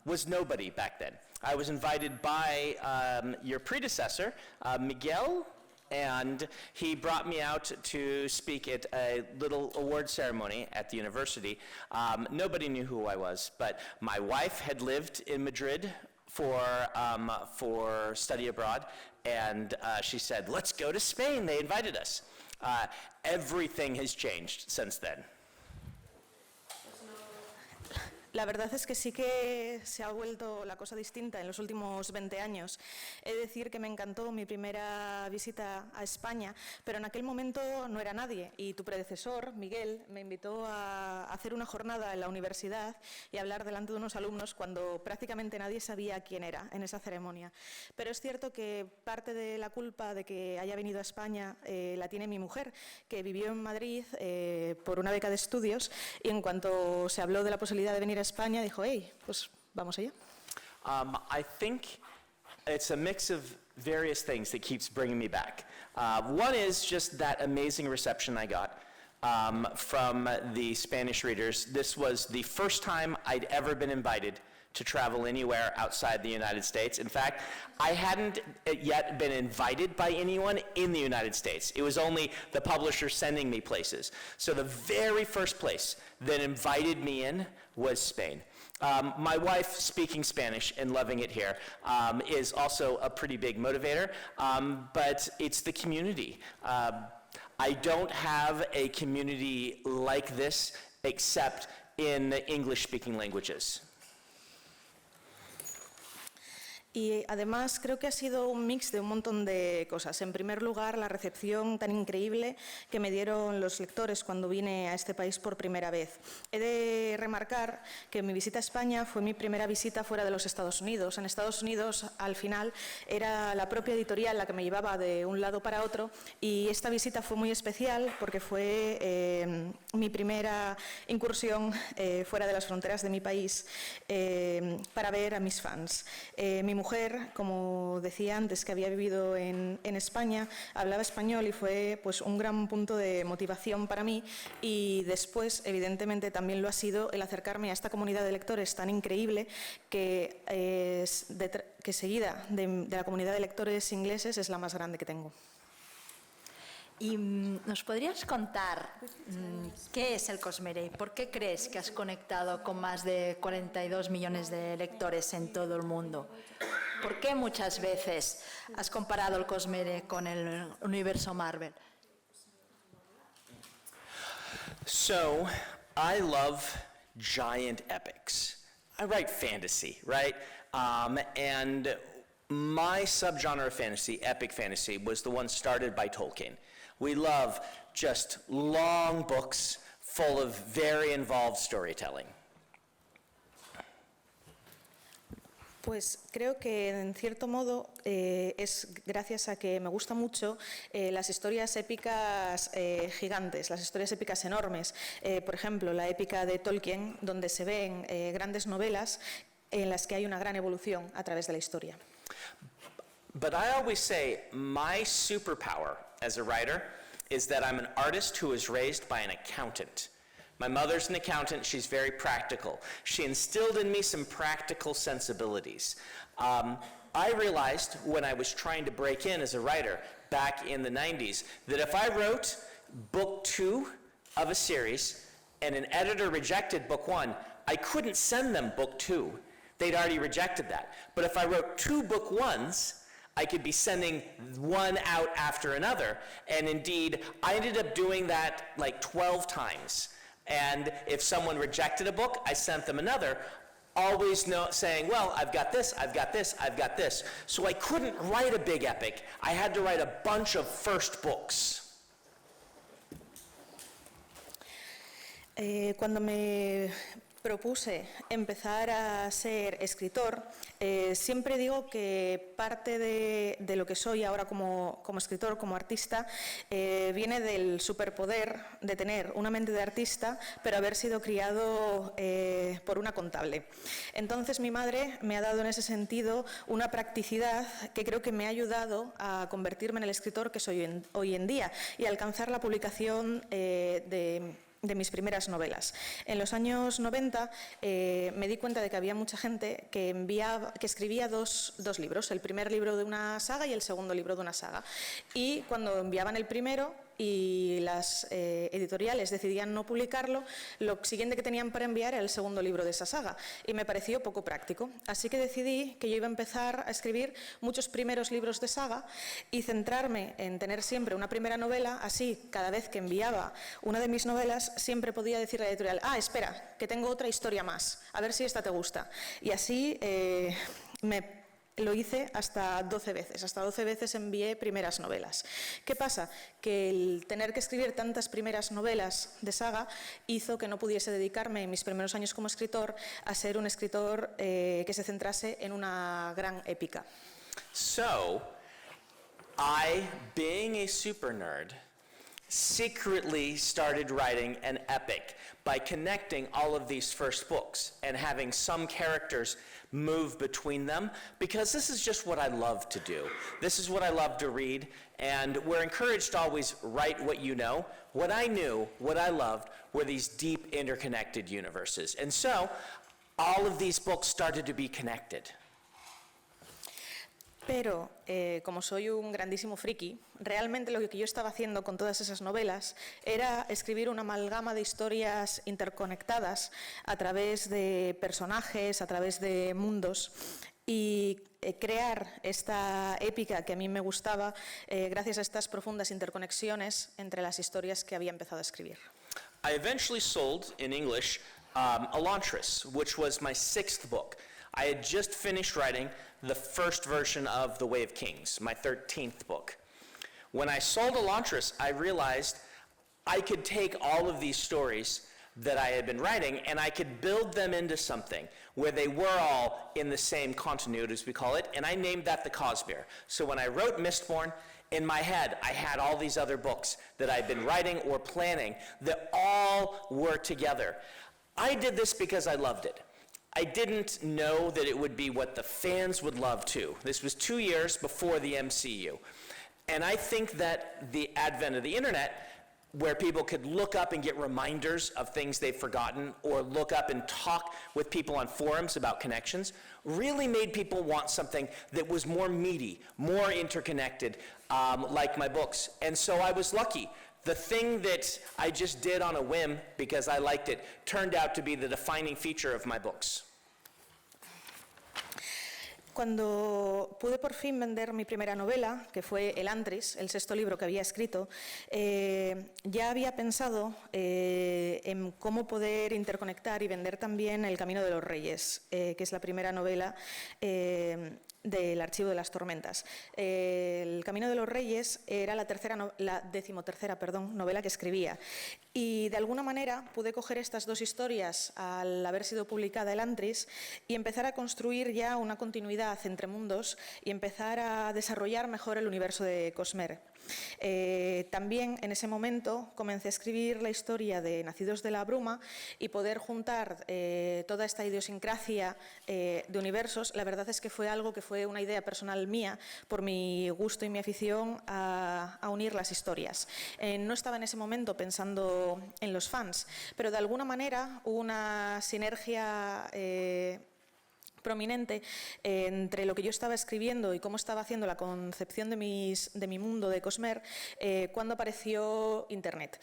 was nobody back then. I was invited by your predecessor, Miguel, and he brought me out to speak at a little award ceremony at the university. Nobody knew who I was, but my wife had lived in Madrid for study abroad, and she said, let's go to Spain. They invited us. Everything has changed since then. La verdad es que sí que se ha vuelto la cosa distinta en los últimos 20 años. He de decir que me encantó mi primera visita a España, pero en aquel momento no era nadie y tu predecesor, Miguel, me invitó a hacer una jornada en la universidad y a hablar delante de unos alumnos cuando prácticamente nadie sabía quién era en esa ceremonia. Pero es cierto que parte de la culpa de que haya venido a España la tiene mi mujer, que vivió en Madrid por una beca de estudios y en cuanto se habló de la posibilidad de venir a España, dijo, hey, pues vamos allá. I think it's a mix of various things that keeps bringing me back. One is just that amazing reception I got from the Spanish readers. This was the first time I'd ever been invited to travel anywhere outside the United States. In fact, I hadn't yet been invited by anyone in the United States. It was only the publisher sending me places. So the very first place that invited me in was Spain. My wife speaking Spanish and loving it here is also a pretty big motivator, but it's the community. I don't have a community like this except in English-speaking languages. Y además creo que ha sido un mix de un montón de cosas. En primer lugar, la recepción tan increíble que me dieron los lectores cuando vine a este país por primera vez. He de remarcar que mi visita a España fue mi primera visita fuera de los Estados Unidos. En Estados Unidos, al final, era la propia editorial la que me llevaba de un lado para otro y esta visita fue muy especial porque fue mi primera incursión fuera de las fronteras de mi país para ver a mis fans. Mi mujer, como decía antes, que había vivido en España, hablaba español y fue pues, un gran punto de motivación para mí y después, evidentemente, también lo ha sido el acercarme a esta comunidad de lectores tan increíble que seguida de la comunidad de lectores ingleses es la más grande que tengo. ¿Y nos podrías contar qué es el Cosmere? ¿Por qué crees que has conectado con más de 42 millones de lectores en todo el mundo? ¿Por qué muchas veces has comparado el Cosmere con el universo Marvel? So, I love giant epics. I write fantasy, right? And my subgenre of fantasy, epic fantasy, was the one started by Tolkien. We love just long books full of very involved storytelling. Pues creo que en cierto modo es gracias a que me gustan mucho las historias épicas gigantes, las historias épicas enormes. Por ejemplo, la épica de Tolkien, donde se ven grandes novelas en las que hay una gran evolución a través de la historia. But I always say my superpower as a writer is that I'm an artist who was raised by an accountant. My mother's an accountant, she's very practical. She instilled in me some practical sensibilities. I realized when I was trying to break in as a writer back in the 90s that if I wrote book 2 of a series and an editor rejected book 1, I couldn't send them book 2. They'd already rejected that. But if I wrote 2 book 1s, I could be sending one out after another. And indeed, I ended up doing that like 12 times. And if someone rejected a book, I sent them another, always saying, well, I've got this, I've got this, I've got this. So I couldn't write a big epic. I had to write a bunch of first books. Cuando me propuse empezar a ser escritor, siempre digo que parte de lo que soy ahora como escritor, como artista, viene del superpoder de tener una mente de artista, pero haber sido criado por una contable. Entonces mi madre me ha dado en ese sentido una practicidad que creo que me ha ayudado a convertirme en el escritor que soy hoy en día y a alcanzar la publicación de de mis primeras novelas. En los años 90 me di cuenta de que había mucha gente que escribía dos libros, el primer libro de una saga y el segundo libro de una saga. Y cuando enviaban el primero y las editoriales decidían no publicarlo, lo siguiente que tenían para enviar era el segundo libro de esa saga. Y me pareció poco práctico. Así que decidí que yo iba a empezar a escribir muchos primeros libros de saga y centrarme en tener siempre una primera novela. Así, cada vez que enviaba una de mis novelas, siempre podía decirle a la editorial: ah, espera, que tengo otra historia más, a ver si esta te gusta. Y así lo hice hasta 12 veces. Hasta 12 veces envié primeras novelas. ¿Qué pasa? Que el tener que escribir tantas primeras novelas de saga hizo que no pudiese dedicarme en mis primeros años como escritor a ser un escritor que se centrase en una gran épica. So, I, being a super nerd, secretly started writing an epic by connecting all of these first books and having some characters move between them, because this is just what I love to do. This is what I love to read, and we're encouraged to always write what you know. What I knew, what I loved, were these deep interconnected universes. And so, all of these books started to be connected. Pero, como soy un grandísimo friki, realmente lo que yo estaba haciendo con todas esas novelas era escribir una amalgama de historias interconectadas a través de personajes, a través de mundos, y crear esta épica que a mí me gustaba gracias a estas profundas interconexiones entre las historias que había empezado a escribir. I eventually sold, in English, Elantris, which was my 6th book. I had just finished writing the first version of The Way of Kings, my 13th book. When I sold Elantris, I realized I could take all of these stories that I had been writing and I could build them into something where they were all in the same continuity, as we call it, and I named that the Cosmere. So when I wrote Mistborn, in my head, I had all these other books that I'd been writing or planning that all were together. I did this because I loved it. I didn't know that it would be what the fans would love too. This was 2 years before the MCU. And I think that the advent of the internet, where people could look up and get reminders of things they've forgotten, or look up and talk with people on forums about connections, really made people want something that was more meaty, more interconnected, like my books. And so I was lucky. The thing that I just did on a whim because I liked it turned out to be the defining feature of my books. Cuando pude por fin vender mi primera novela, que fue Elantris, el 6º libro que había escrito, ya había pensado en cómo poder interconectar y vender también El Camino de los Reyes, que es la primera novela del Archivo de las Tormentas. El Camino de los Reyes era la 13ª novela que escribía. Y de alguna manera pude coger estas dos historias al haber sido publicada Elantris y empezar a construir ya una continuidad entre mundos y empezar a desarrollar mejor el universo de Cosmere. También en ese momento comencé a escribir la historia de Nacidos de la Bruma y poder juntar toda esta idiosincrasia de universos. La verdad es que fue algo que fue una idea personal mía por mi gusto y mi afición a unir las historias. No estaba en ese momento pensando en los fans, pero de alguna manera hubo una sinergia prominente entre lo que yo estaba escribiendo y cómo estaba haciendo la concepción de mi mundo de Cosmere cuando apareció Internet.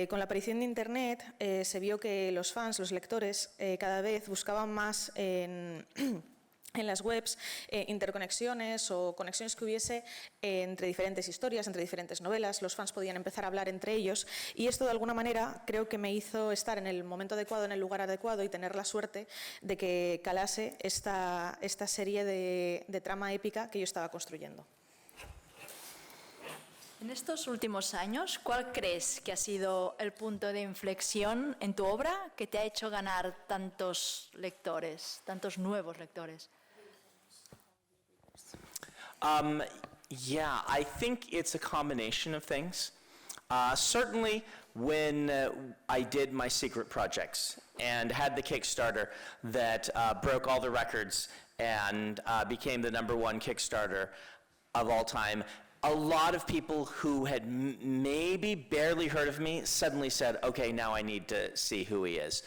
Con la aparición de Internet se vio que los fans, los lectores, cada vez buscaban más en las webs interconexiones o conexiones que hubiese entre diferentes historias, entre diferentes novelas. Los fans podían empezar a hablar entre ellos y esto de alguna manera creo que me hizo estar en el momento adecuado, en el lugar adecuado y tener la suerte de que calase esta serie de trama épica que yo estaba construyendo. En estos últimos años, ¿cuál crees que ha sido el punto de inflexión en tu obra que te ha hecho ganar tantos lectores, tantos nuevos lectores? Yeah, I think it's a combination of things. Certainly when I did my secret projects and had the Kickstarter that broke all the records and became the #1 Kickstarter of all time, a lot of people who had maybe barely heard of me suddenly said, okay, now I need to see who he is.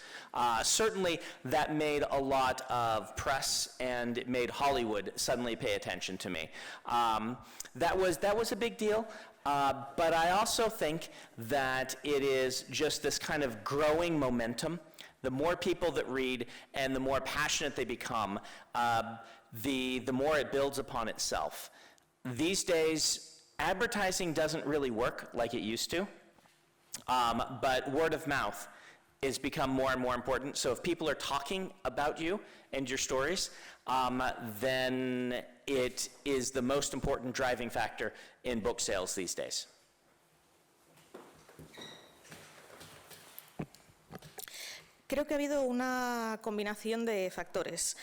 Certainly, that made a lot of press, and it made Hollywood suddenly pay attention to me. That was a big deal, but I also think that it is just this kind of growing momentum. The more people that read and the more passionate they become, the more it builds upon itself. These days, advertising doesn't really work like it used to, but word of mouth has become more and more important. So if people are talking about you and your stories, then it is the most important driving factor in book sales these days. Creo que ha habido una combinación de factores.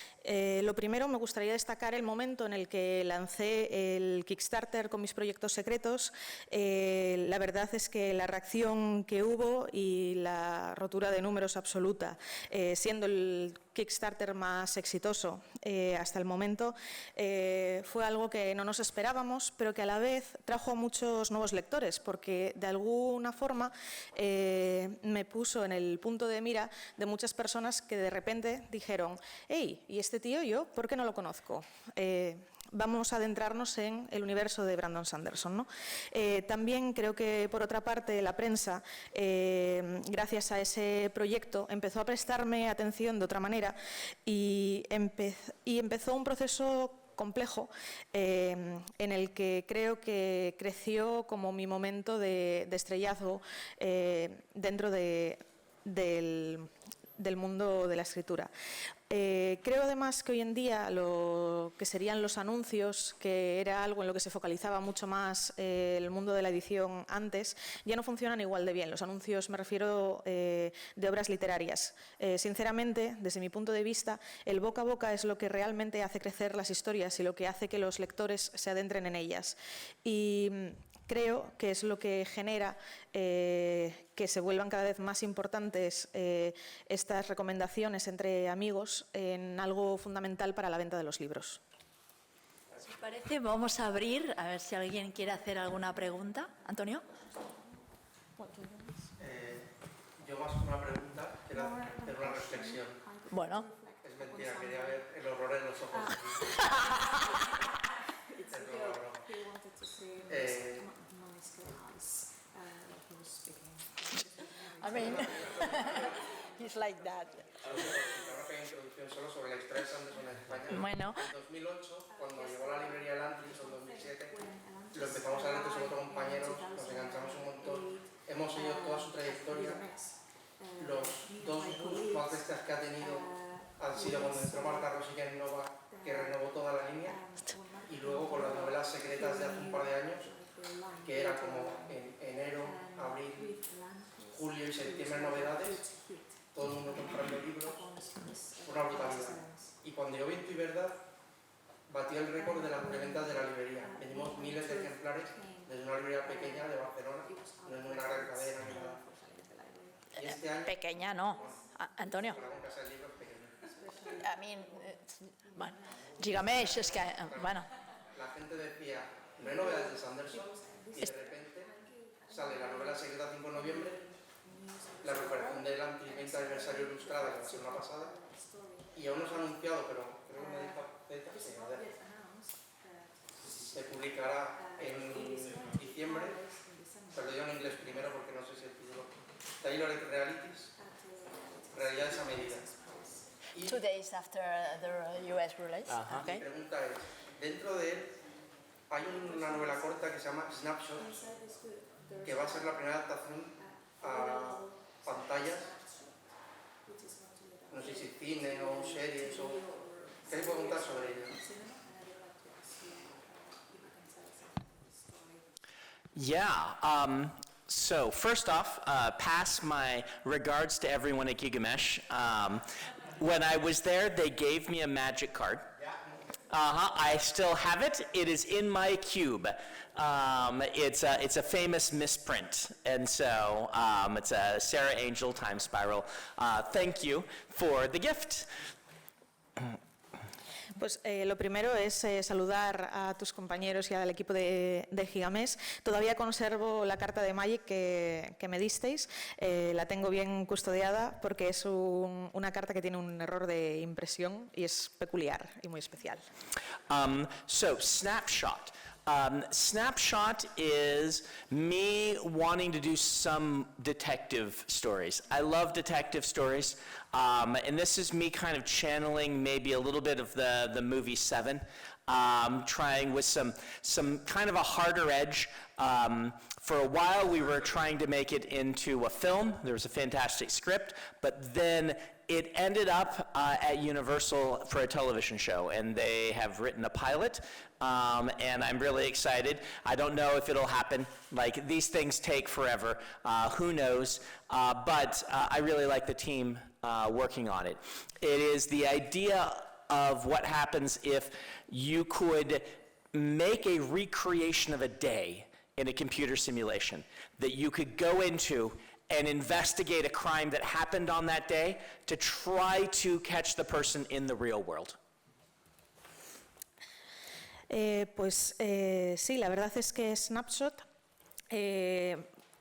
Lo primero, me gustaría destacar el momento en el que lancé el Kickstarter con mis proyectos secretos. La verdad es que la reacción que hubo y la rotura de números absoluta, siendo el Kickstarter más exitoso hasta el momento, fue algo que no nos esperábamos, pero que a la vez trajo a muchos nuevos lectores, porque de alguna forma me puso en el punto de mira de muchas personas que de repente dijeron, hey, ¿y este tío yo por qué no lo conozco? Vamos a adentrarnos en el universo de Brandon Sanderson, ¿no? También creo que, por otra parte, la prensa, gracias a ese proyecto, empezó a prestarme atención de otra manera y empezó un proceso complejo en el que creo que creció como mi momento de estrellazgo dentro del mundo de la escritura. Creo además que hoy en día lo que serían los anuncios, que era algo en lo que se focalizaba mucho más el mundo de la edición antes, ya no funcionan igual de bien. Los anuncios, me refiero de obras literarias. Sinceramente, desde mi punto de vista, el boca a boca es lo que realmente hace crecer las historias y lo que hace que los lectores se adentren en ellas. Y creo que es lo que genera que se vuelvan cada vez más importantes estas recomendaciones entre amigos en algo fundamental para la venta de los libros. Si parece, vamos a abrir, a ver si alguien quiere hacer alguna pregunta. ¿Antonio? Yo más que una pregunta, era hacer una reflexión. Bueno. Es mentira, quería ver el horror en los ojos. I mean, he's like that. Una pequeña introducción solo sobre la historia de Sanderson en España. Bueno. En 2008, cuando llegó a la librería Lantris, en 2007, lo empezamos a leer con otros compañeros, nos enganchamos un montón, hemos seguido toda su trayectoria. Los dos books más bestias que ha tenido han sido cuando entró Marta Rosique en Nova, que renovó toda la línea, y luego con las novelas secretas de hace un par de años, que era como en enero, abril, julio y septiembre novedades, todo el mundo comprando libros, una brutalidad. Y cuando yo vi Tu y Verdad, batió el récord de las preventas de la librería. Vendimos miles de ejemplares desde una librería pequeña de Barcelona, no es una gran cadena ni nada. Y este año, Pequeña, no. Antonio. la casa del libro es pequeña. A mí, bueno, Gigamesh, es que, bueno. La gente decía, no hay novedades de Sanderson, y de repente sale la novela secreta 5 de noviembre, la recuperación del anti-20 aniversario ilustrada, que la semana pasada, y aún no se ha anunciado, pero creo que me dijo Zeta que se publicará en diciembre, pero lo digo en inglés primero porque no sé si el título. Taylor Realities, realidades a medida. Y 2 days after the US release. mi pregunta es, dentro de él hay una novela corta que se llama Snapshots, que va a ser la primera adaptación a pantallas, no sé si cine o series o... ¿Qué hay que contar sobre ello? Yeah. So first off, pass my regards to everyone at Gigamesh. When I was there, they gave me a magic card. I still have it. It is in my cube. It's a famous misprint, and so it's a Sarah Angel time spiral. Thank you for the gift. Pues lo primero es saludar a tus compañeros y al equipo de Gigamés. Todavía conservo la carta de Magic que me disteis. La tengo bien custodiada porque es una carta que tiene un error de impresión y es peculiar y muy especial. So, Snapshot. Snapshot is me wanting to do some detective stories. I love detective stories, and this is me kind of channeling maybe a little bit of the movie Seven, trying with some kind of a harder edge. For a while, we were trying to make it into a film. There was a fantastic script, but then it ended up at Universal for a television show, and they have written a pilot, and I'm really excited. I don't know if it'll happen. Like, these things take forever. Who knows? But I really like the team working on it. It is the idea of what happens if you could make a recreation of a day in a computer simulation that you could go into and investigate a crime that happened on that day to try to catch the person in the real world. Sí, la verdad es que Snapshot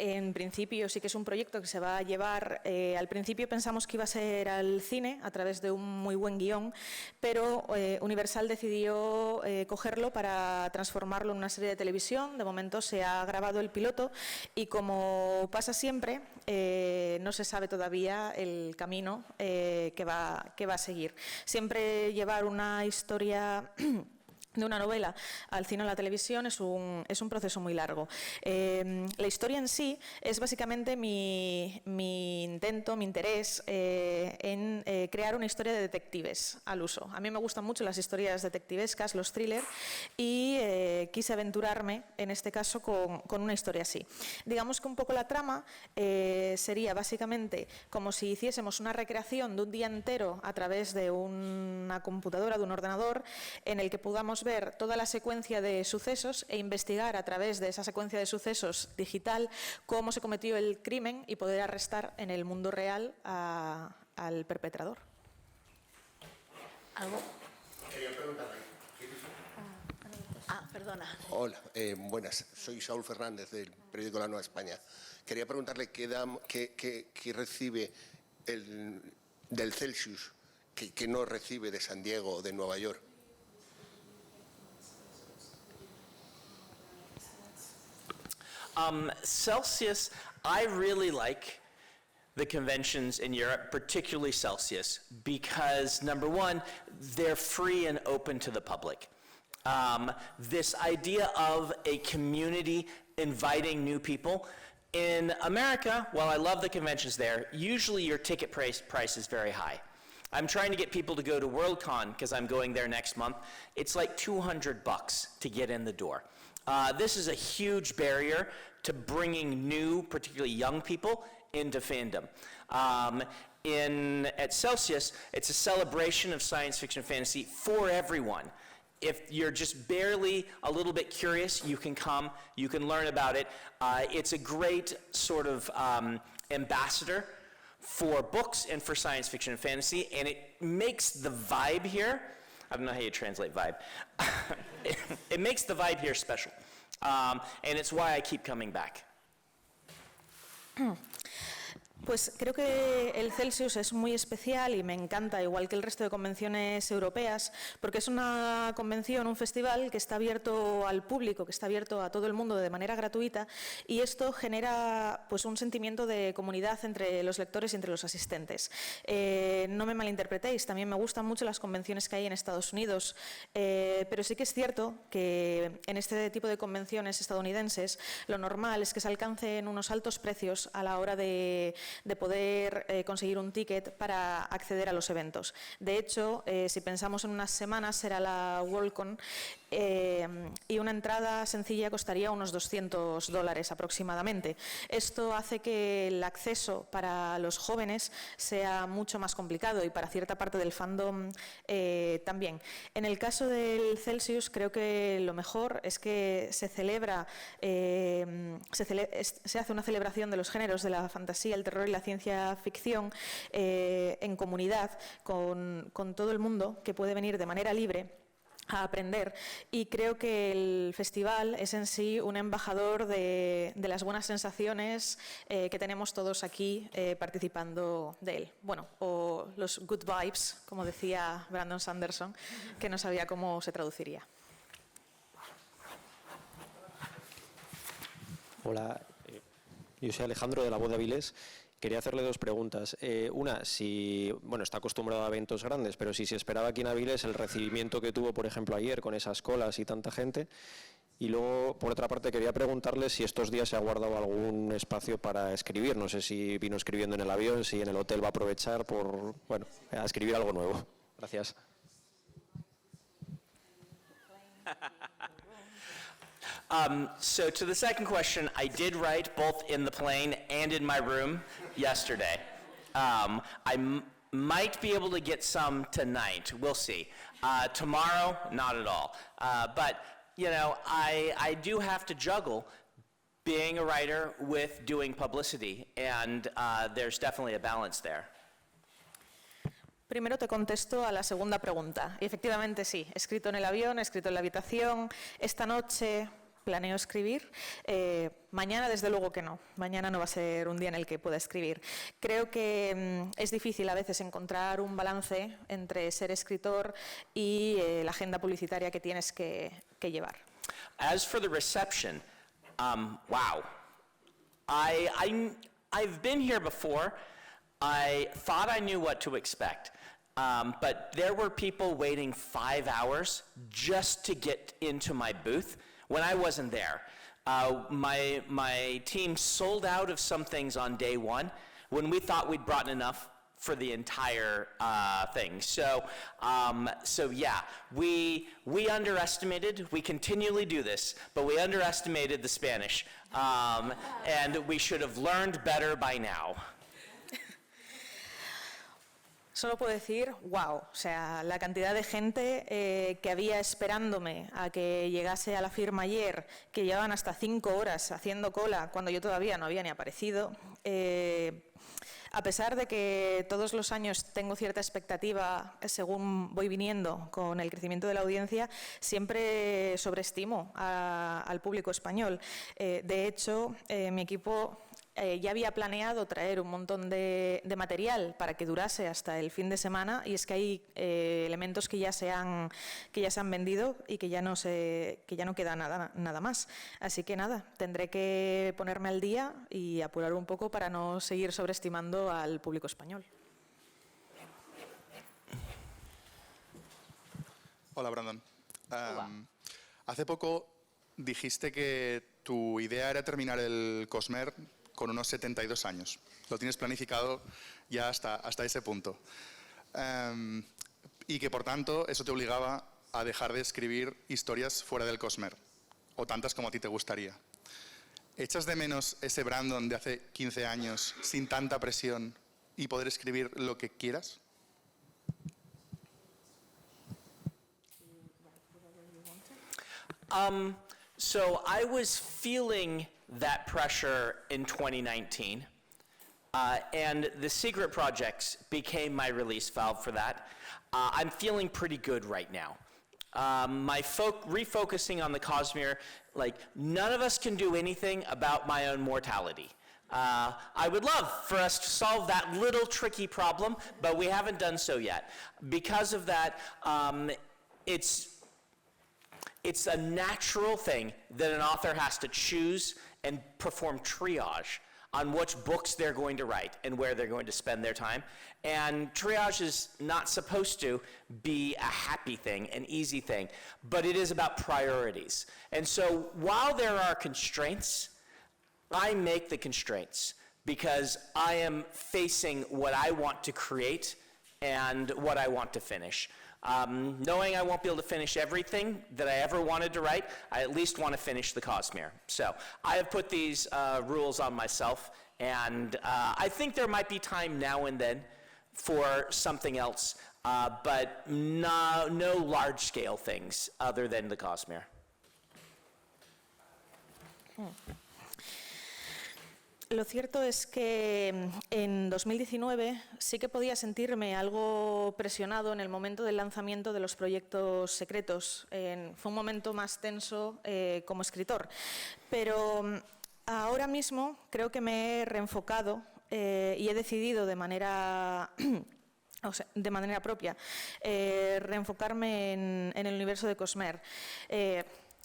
en principio sí que es un proyecto que se va a llevar. Al principio pensamos que iba a ser al cine a través de un muy buen guión, pero Universal decidió cogerlo para transformarlo en una serie de televisión. De momento se ha grabado el piloto y, como pasa siempre, no se sabe todavía el camino que va a seguir. Siempre llevar una historia de una novela al cine o a la televisión es un proceso muy largo. La historia en sí es básicamente mi intento, mi interés en crear una historia de detectives al uso. A mí me gustan mucho las historias detectivescas, los thrillers, y quise aventurarme en este caso con una historia así. Digamos que un poco la trama sería básicamente como si hiciésemos una recreación de un día entero a través de una computadora, de un ordenador, en el que podamos ver toda la secuencia de sucesos e investigar a través de esa secuencia de sucesos digital cómo se cometió el crimen y poder arrestar en el mundo real al perpetrador. ¿Algo? Quería preguntarle. Perdona. Hola, buenas. Soy Saúl Fernández del periódico La Nueva España. Quería preguntarle qué recibe del Celsius que no recibe de San Diego o de Nueva York. Celsius, I really like the conventions in Europe, particularly Celsius, because number one, they're free and open to the public. This idea of a community inviting new people. In America, while I love the conventions there, usually your ticket price is very high. I'm trying to get people to go to Worldcon because I'm going there next month. It's like $200 to get in the door. This is a huge barrier to bringing new, particularly young people, into fandom. At Celsius, it's a celebration of science fiction and fantasy for everyone. If you're just barely a little bit curious, you can come, you can learn about it. It's a great sort of ambassador for books and for science fiction and fantasy, and it makes the vibe here, I don't know how you translate vibe, it makes the vibe here special, and it's why I keep coming back. Pues creo que el Celsius es muy especial y me encanta, igual que el resto de convenciones europeas, porque es una convención, un festival que está abierto al público, que está abierto a todo el mundo de manera gratuita, y esto genera pues un sentimiento de comunidad entre los lectores y entre los asistentes. No me malinterpretéis, también me gustan mucho las convenciones que hay en Estados Unidos, pero sí que es cierto que en este tipo de convenciones estadounidenses lo normal es que se alcancen unos altos precios a la hora de poder conseguir un ticket para acceder a los eventos. De hecho, si pensamos en unas semanas, será la Worldcon y una entrada sencilla costaría unos $200 aproximadamente. Esto hace que el acceso para los jóvenes sea mucho más complicado y para cierta parte del fandom también. En el caso del Celsius, creo que lo mejor es que se celebra, se hace una celebración de los géneros de la fantasía, el terror y la ciencia ficción en comunidad con todo el mundo que puede venir de manera libre a aprender, y creo que el festival es en sí un embajador de las buenas sensaciones que tenemos todos aquí participando de él. Bueno, o los good vibes, como decía Brandon Sanderson, que no sabía cómo se traduciría. Hola, yo soy Alejandro de La Voz de Avilés. Quería hacerle dos preguntas. Una, si, bueno, está acostumbrado a eventos grandes, pero si se esperaba aquí en Avilés el recibimiento que tuvo, por ejemplo, ayer con esas colas y tanta gente. Y luego, por otra parte, quería preguntarle si estos días se ha guardado algún espacio para escribir. No sé si vino escribiendo en el avión, si en el hotel va a aprovechar por, bueno, a escribir algo nuevo. Gracias. So to the second question, I did write both in the plane and in my room yesterday. Might be able to get some tonight. We'll see. Tomorrow, not at all. But, you know, I do have to juggle being a writer with doing publicity, and there's definitely a balance there. Primero te contesto a la segunda pregunta. Y efectivamente sí, he escrito en el avión, he escrito en la habitación. Esta noche planeo escribir. Mañana, desde luego que no. Mañana no va a ser un día en el que pueda escribir. Creo que es difícil a veces encontrar un balance entre ser escritor y la agenda publicitaria que tienes que llevar. As for the reception, wow. I've been here before. I thought I knew what to expect. But there were people waiting 5 hours just to get into my booth when I wasn't there. My team sold out of some things on day one when we thought we'd brought enough for the entire thing. So yeah, we underestimated, we continually do this, but we underestimated the Spanish. And we should have learned better by now. Solo puedo decir, wow, o sea, la cantidad de gente que había esperándome a que llegase a la firma ayer, que llevaban hasta 5 horas haciendo cola cuando yo todavía no había ni aparecido. A pesar de que todos los años tengo cierta expectativa según voy viniendo con el crecimiento de la audiencia, siempre sobreestimo al público español. De hecho, mi equipo ya había planeado traer un montón de material para que durase hasta el fin de semana, y es que hay elementos que ya se han vendido y que ya no queda nada más. Así que nada, tendré que ponerme al día y apurar un poco para no seguir sobreestimando al público español. Hola, Brandon. Hace poco dijiste que tu idea era terminar el Cosmer con unos 72 años. Lo tienes planificado ya hasta ese punto. Y que, por tanto, eso te obligaba a dejar de escribir historias fuera del Cosmer, o tantas como a ti te gustaría. ¿Echas de menos ese Brandon de hace 15 años, sin tanta presión, y poder escribir lo que quieras? So I was feeling that pressure in 2019, and the Secret Projects became my release valve for that. I'm feeling pretty good right now. My refocusing on the Cosmere, like, none of us can do anything about my own mortality. I would love for us to solve that little tricky problem, but we haven't done so yet. Because of that, it's a natural thing that an author has to choose and perform triage on which books they're going to write and where they're going to spend their time. And triage is not supposed to be a happy thing, an easy thing, but it is about priorities. And so while there are constraints, I make the constraints because I am facing what I want to create and what I want to finish. Knowing I won't be able to finish everything that I ever wanted to write, I at least want to finish the Cosmere. So I have put these rules on myself, and I think there might be time now and then for something else, but no large-scale things other than the Cosmere. Lo cierto es que en 2019 sí que podía sentirme algo presionado en el momento del lanzamiento de los proyectos secretos. Fue un momento más tenso como escritor. Pero ahora mismo creo que me he reenfocado y he decidido de manera propia reenfocarme en el universo de Cosmer.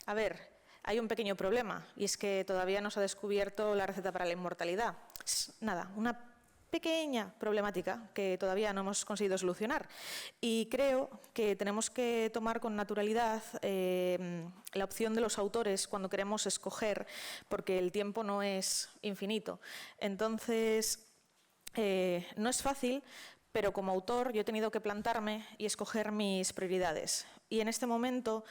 A ver, hay un pequeño problema y es que todavía no se ha descubierto la receta para la inmortalidad. Es nada, una pequeña problemática que todavía no hemos conseguido solucionar. Y creo que tenemos que tomar con naturalidad la opción de los autores cuando queremos escoger, porque el tiempo no es infinito. Entonces, no es fácil, pero como autor yo he tenido que plantarme y escoger mis prioridades. Y en este momento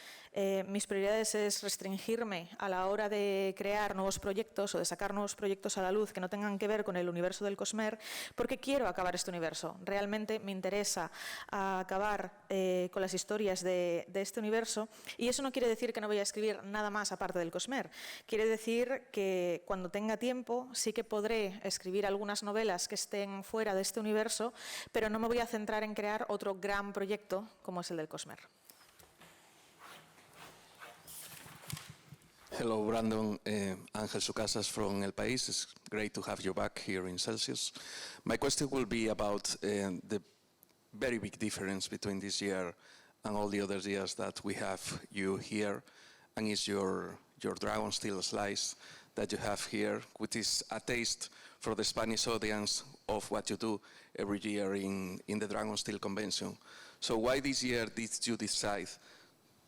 mis prioridades es restringirme a la hora de crear nuevos proyectos o de sacar nuevos proyectos a la luz que no tengan que ver con el universo del Cosmer, porque quiero acabar este universo. Realmente me interesa acabar con las historias de este universo, y eso no quiere decir que no voy a escribir nada más aparte del Cosmer. Quiere decir que cuando tenga tiempo sí que podré escribir algunas novelas que estén fuera de este universo, pero no me voy a centrar en crear otro gran proyecto como es el del Cosmer. Hello, Brandon. Ángel Sucasas from El País. It's great to have you back here in Celsius. My question will be about the very big difference between this year and all the other years that we have you here, and is your Dragon Steel Slice that you have here, which is a taste for the Spanish audience of what you do every year in the Dragon Steel Convention. So why this year did you decide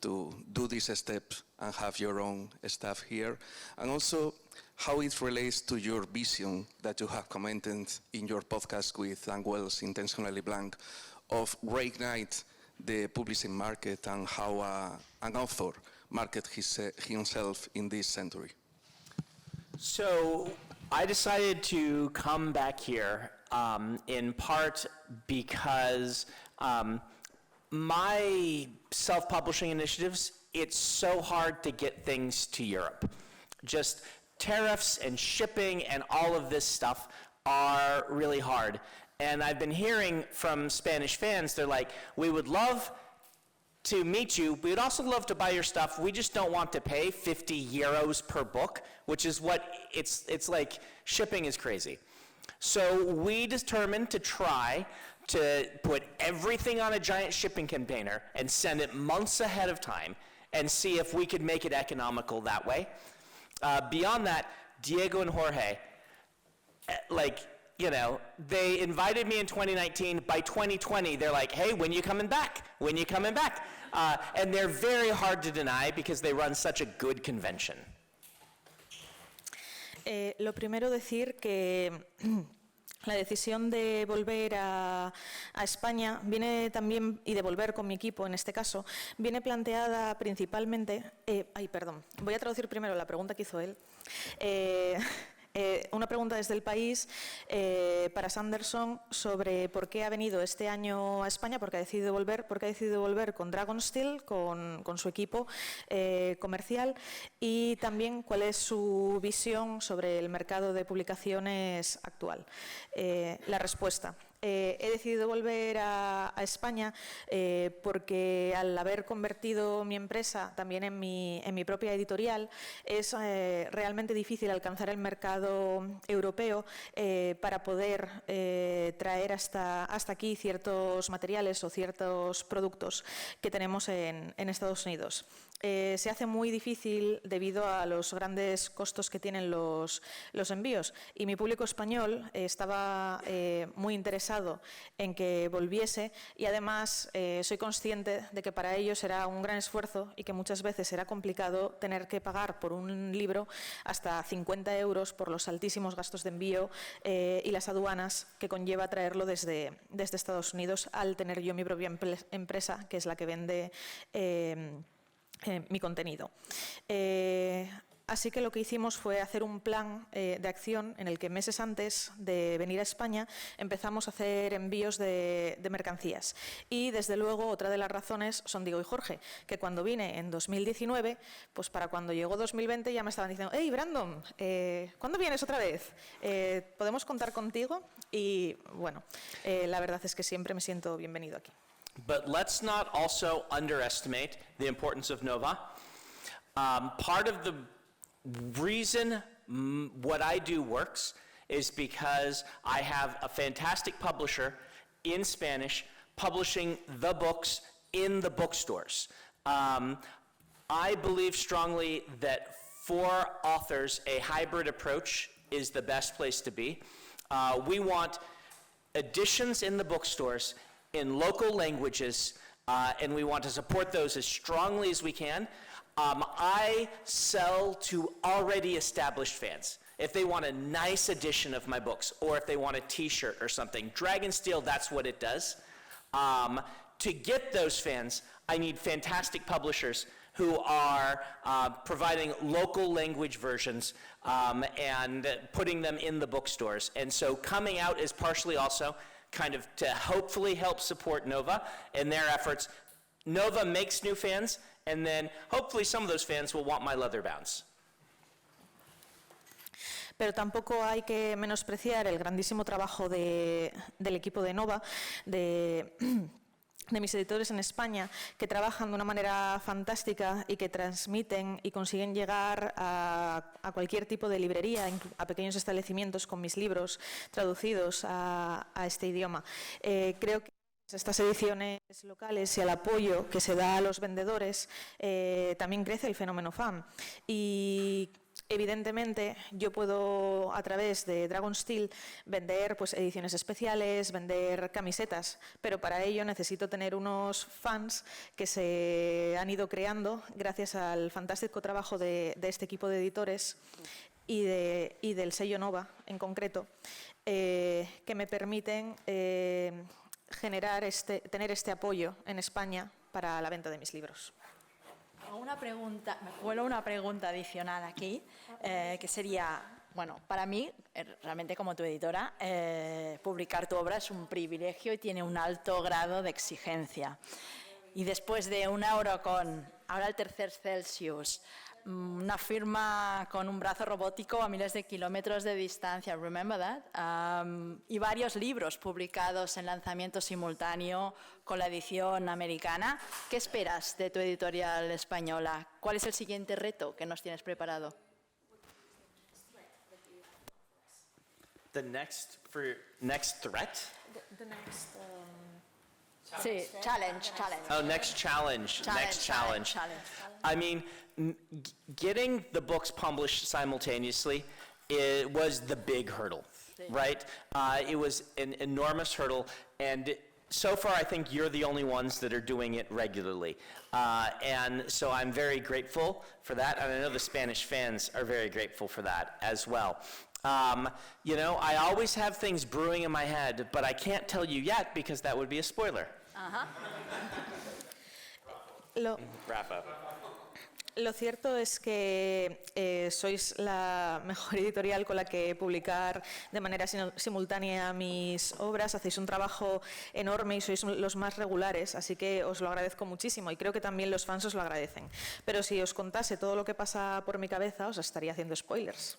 to do this step and have your own staff here? And also how it relates to your vision that you have commented in your podcast with Dan Wells, Intentionally Blank, of reignite the publishing market and how an author market himself in this century. So I decided to come back here in part because my self-publishing initiatives, it's so hard to get things to Europe. Just tariffs and shipping and all of this stuff are really hard. And I've been hearing from Spanish fans, they're like, we would love to meet you, we would also love to buy your stuff, we just don't want to pay 50 euros per book, which is what it's like, shipping is crazy. So we determined to try to put everything on a giant shipping container and send it months ahead of time and see if we could make it economical that way. Beyond that, Diego and Jorge, they invited me in 2019. By 2020, they're like, hey, when you coming back? When you coming back? And they're very hard to deny because they run such a good convention. Lo primero decir que la decisión de volver a España viene también, y de volver con mi equipo en este caso, viene planteada principalmente... voy a traducir primero la pregunta que hizo él. Una pregunta desde El País para Sanderson sobre por qué ha venido este año a España, por qué ha decidido volver con Dragon Steel, con su equipo comercial, y también cuál es su visión sobre el mercado de publicaciones actual. La respuesta. He decidido volver a España porque al haber convertido mi empresa también en mi propia editorial, es realmente difícil alcanzar el mercado europeo para poder traer hasta aquí ciertos materiales o ciertos productos que tenemos en Estados Unidos. Se hace muy difícil debido a los grandes costos que tienen los envíos, y mi público español estaba muy interesado en que volviese, y además soy consciente de que para ellos será un gran esfuerzo y que muchas veces será complicado tener que pagar por un libro hasta 50 euros por los altísimos gastos de envío y las aduanas que conlleva traerlo desde Estados Unidos, al tener yo mi propia empresa, que es la que vende mi contenido. Así que lo que hicimos fue hacer un plan de acción en el que meses antes de venir a España empezamos a hacer envíos de mercancías. Y desde luego otra de las razones son Diego y Jorge, que cuando vine en 2019, pues para cuando llegó 2020 ya me estaban diciendo: «Hey, Brandon, ¿cuándo vienes otra vez? ¿Podemos contar contigo?» Y bueno, la verdad es que siempre me siento bienvenido aquí. But let's not also underestimate the importance of Nova. Part of the reason what I do works is because I have a fantastic publisher in Spanish publishing the books in the bookstores. I believe strongly that for authors, a hybrid approach is the best place to be. We want editions in the bookstores in local languages, and we want to support those as strongly as we can. I sell to already established fans. If they want a nice edition of my books, or if they want a t-shirt or something, Dragonsteel, that's what it does. To get those fans, I need fantastic publishers who are providing local language versions and putting them in the bookstores. And so coming out is partially also kind of to hopefully help support Nova in their efforts. Nova makes new fans, and then hopefully some of those fans will want my leather bounds. Pero tampoco hay que menospreciar el grandísimo trabajo del equipo de Nova, de mis editores en España, que trabajan de una manera fantástica y que transmiten y consiguen llegar a cualquier tipo de librería, a pequeños establecimientos con mis libros traducidos a este idioma. Creo que estas ediciones locales y al apoyo que se da a los vendedores también crece el fenómeno fan. Y evidentemente yo puedo a través de Dragonsteel vender pues ediciones especiales, vender camisetas, pero para ello necesito tener unos fans que se han ido creando gracias al fantástico trabajo de este equipo de editores y del sello Nova en concreto, que me permiten tener este apoyo en España para la venta de mis libros. Me cuelo una pregunta adicional aquí, que sería, bueno, para mí, realmente como tu editora, publicar tu obra es un privilegio y tiene un alto grado de exigencia. Y después de un Eurocon, ahora el tercer Celsius, una firma con un brazo robótico a miles de kilómetros de distancia, remember that? Y varios libros publicados en lanzamiento simultáneo con la edición americana. ¿Qué esperas de tu editorial española? ¿Cuál es el siguiente reto que nos tienes preparado? The next threat? Sí, challenge. Oh, next challenge. I mean, getting the books published simultaneously was the big hurdle, right? It was an enormous hurdle, and so far I think you're the only ones that are doing it regularly. And so I'm very grateful for that, and I know the Spanish fans are very grateful for that as well. You know, I always have things brewing in my head, but I can't tell you yet because that would be a spoiler. Wrap up. Lo cierto es que sois la mejor editorial con la que publicar de manera simultánea mis obras. Hacéis un trabajo enorme y sois los más regulares, así que os lo agradezco muchísimo y creo que también los fans os lo agradecen. Pero si os contase todo lo que pasa por mi cabeza, os estaría haciendo spoilers.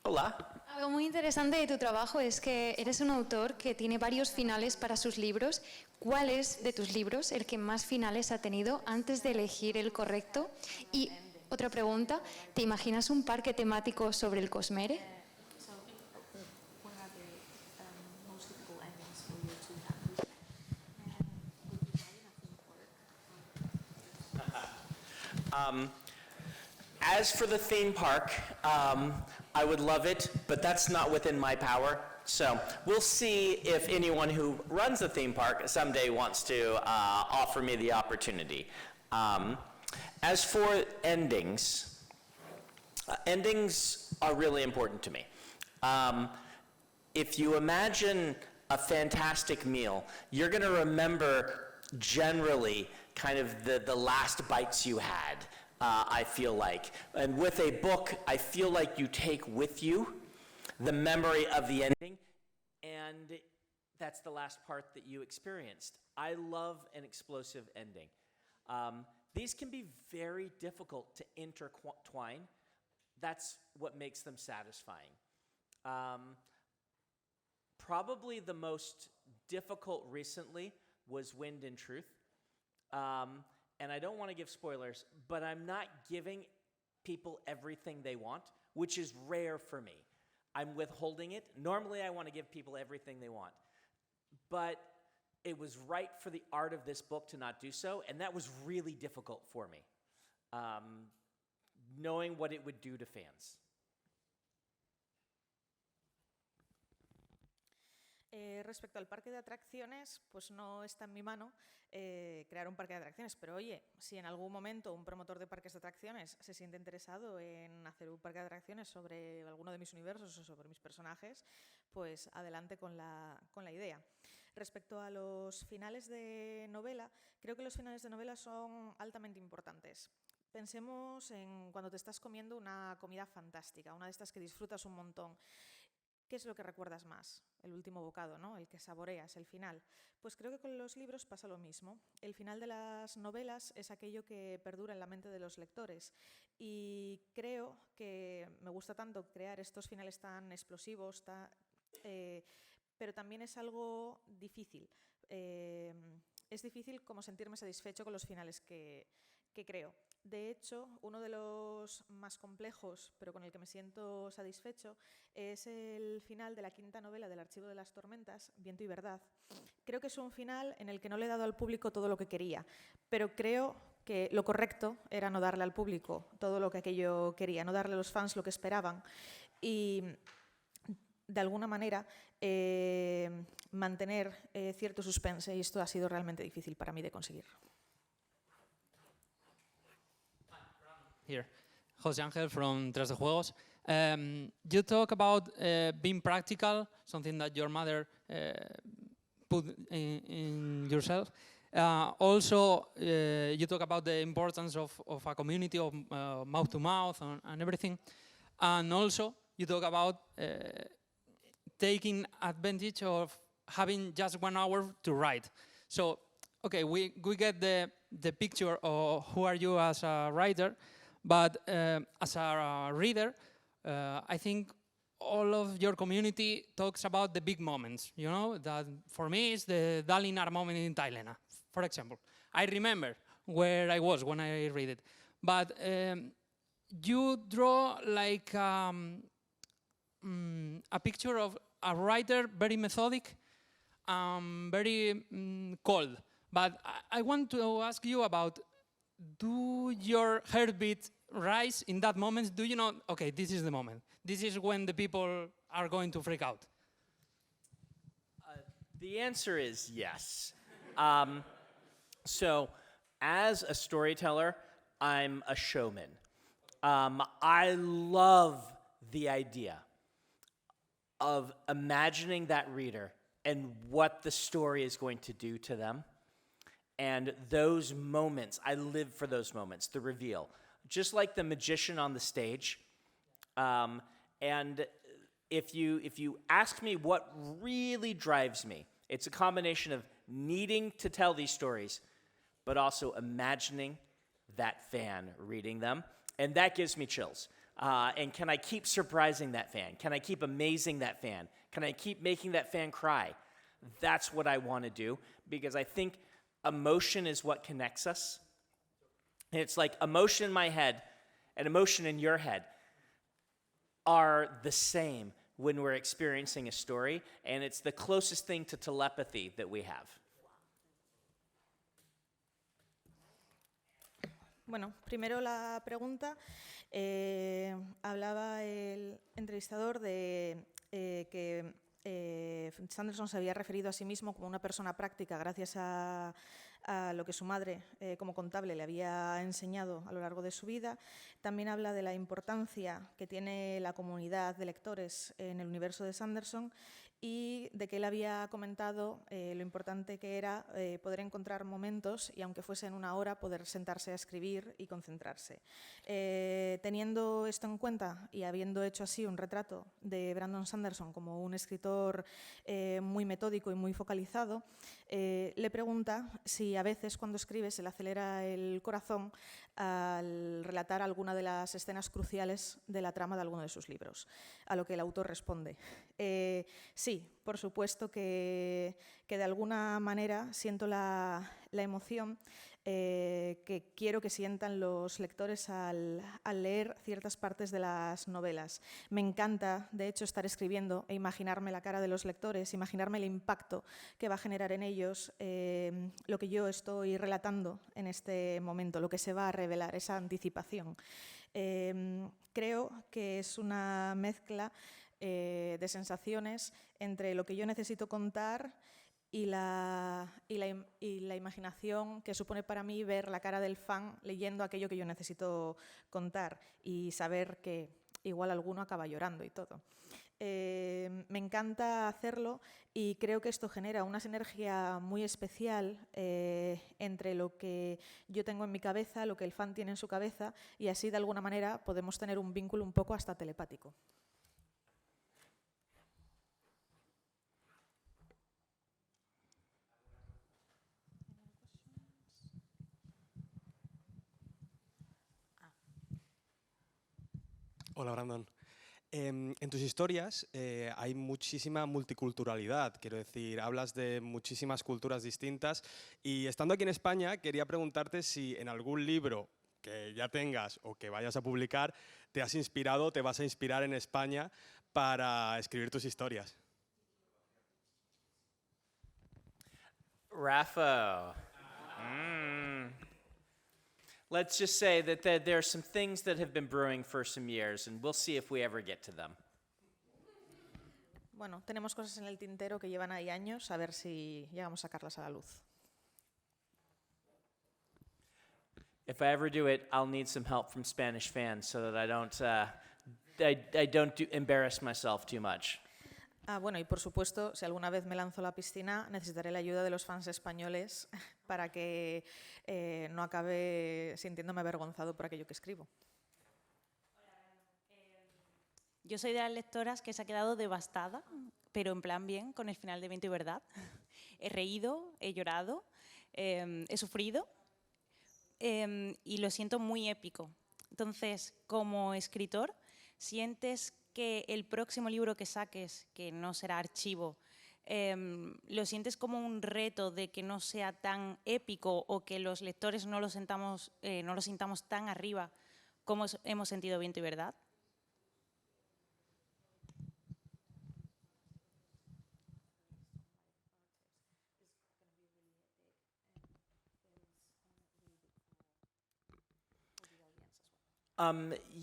Hola. Algo muy interesante de tu trabajo es que eres un autor que tiene varios finales para sus libros. ¿Cuál es de tus libros el que más finales ha tenido antes de elegir el correcto? Y otra pregunta, ¿te imaginas un parque temático sobre el Cosmere? As for the theme park, I would love it, but that's not within my power. So we'll see if anyone who runs a theme park someday wants to offer me the opportunity. As for endings, endings are really important to me. If you imagine a fantastic meal, you're going to remember generally kind of the last bites you had, I feel like. And with a book, I feel like you take with you the memory of the ending, and that's the last part that you experienced. I love an explosive ending. These can be very difficult to intertwine. That's what makes them satisfying. Probably the most difficult recently was Wind and Truth. And I don't want to give spoilers, but I'm not giving people everything they want, which is rare for me. I'm withholding it. Normally I want to give people everything they want. But it was right for the art of this book to not do so, and that was really difficult for me, knowing what it would do to fans. Respecto al parque de atracciones, pues no está en mi mano crear un parque de atracciones, pero oye, si en algún momento un promotor de parques de atracciones se siente interesado en hacer un parque de atracciones sobre alguno de mis universos o sobre mis personajes, pues adelante con la idea. Respecto a los finales de novela, creo que los finales de novela son altamente importantes. Pensemos en cuando te estás comiendo una comida fantástica, una de estas que disfrutas un montón. ¿Qué es lo que recuerdas más? El último bocado, ¿no? El que saboreas, el final. Pues creo que con los libros pasa lo mismo. El final de las novelas es aquello que perdura en la mente de los lectores. Y creo que me gusta tanto crear estos finales tan explosivos, pero también es algo difícil. Es difícil como sentirme satisfecho con los finales que creo. De hecho, uno de los más complejos, pero con el que me siento satisfecho, es el final de la quinta novela del Archivo de las Tormentas, Viento y Verdad. Creo que es un final en el que no le he dado al público todo lo que quería, pero creo que lo correcto era no darle al público todo lo que aquello quería, no darle a los fans lo que esperaban y, de alguna manera, mantener cierto suspense, y esto ha sido realmente difícil para mí de conseguir. Here, José Ángel from Tres de Juegos. You talk about being practical, something that your mother put in yourself. Also, you talk about the importance of a community, of mouth to mouth and everything. And also, you talk about taking advantage of having just 1 hour to write. So, okay, we get the picture of who are you as a writer. But as a reader, I think all of your community talks about the big moments, you know, that for me is the Dalinar moment in Thailand, for example. I remember where I was when I read it. But you draw like a picture of a writer very methodic, very cold. But I want to ask you about, do your heartbeat rise in that moment? Do you know, okay, this is the moment. This is when the people are going to freak out? The answer is yes. So, as a storyteller, I'm a showman. I love the idea of imagining that reader and what the story is going to do to them. And those moments, I live for those moments, the reveal. Just like the magician on the stage. And if you ask me what really drives me, it's a combination of needing to tell these stories, but also imagining that fan reading them. And that gives me chills. And can I keep surprising that fan? Can I keep amazing that fan? Can I keep making that fan cry? That's what I want to do, because I think emotion is what connects us. And it's like emotion in my head and emotion in your head are the same when we're experiencing a story, and it's the closest thing to telepathy that we have. Bueno, primero la pregunta. Hablaba el entrevistador de que Sanderson se había referido a sí mismo como una persona práctica gracias a lo que su madre como contable le había enseñado a lo largo de su vida. También habla de la importancia que tiene la comunidad de lectores en el universo de Sanderson y de que él había comentado lo importante que era poder encontrar momentos y aunque fuese en una hora poder sentarse a escribir y concentrarse. Teniendo esto en cuenta y habiendo hecho así un retrato de Brandon Sanderson como un escritor muy metódico y muy focalizado, le pregunta si a veces cuando escribe se le acelera el corazón al relatar alguna de las escenas cruciales de la trama de alguno de sus libros, a lo que el autor responde: sí, por supuesto que de alguna manera siento la emoción que quiero que sientan los lectores al leer ciertas partes de las novelas. Me encanta, de hecho, estar escribiendo e imaginarme la cara de los lectores, imaginarme el impacto que va a generar en ellos lo que yo estoy relatando en este momento, lo que se va a revelar, esa anticipación. Creo que es una mezcla de sensaciones entre lo que yo necesito contar y la imaginación que supone para mí ver la cara del fan leyendo aquello que yo necesito contar y saber que igual alguno acaba llorando y todo. Me encanta hacerlo y creo que esto genera una sinergia muy especial entre lo que yo tengo en mi cabeza, lo que el fan tiene en su cabeza, y así de alguna manera podemos tener un vínculo un poco hasta telepático. Hola, Brandon. En tus historias hay muchísima multiculturalidad, quiero decir, hablas de muchísimas culturas distintas y estando aquí en España quería preguntarte si en algún libro que ya tengas o que vayas a publicar te has inspirado, te vas a inspirar en España para escribir tus historias. Rafa. Let's just say that there are some things that have been brewing for some years, and we'll see if we ever get to them. Bueno, tenemos cosas en el tintero que llevan ahí años, a ver si llegamos a sacarlas a la luz. If I ever do it, I'll need some help from Spanish fans so that I don't embarrass myself too much. Bueno, y por supuesto, si alguna vez me lanzo a la piscina, necesitaré la ayuda de los fans españoles para que no acabe sintiéndome avergonzado por aquello que escribo. Yo soy de las lectoras que se ha quedado devastada, pero en plan bien, con el final de Viento y Verdad. He reído, he llorado, he sufrido y lo siento muy épico. Entonces, como escritor, ¿sientes que el próximo libro que saques, que no será archivo, lo sientes como un reto de que no sea tan épico o que los lectores no lo sintamos tan arriba como hemos sentido Viento y Verdad?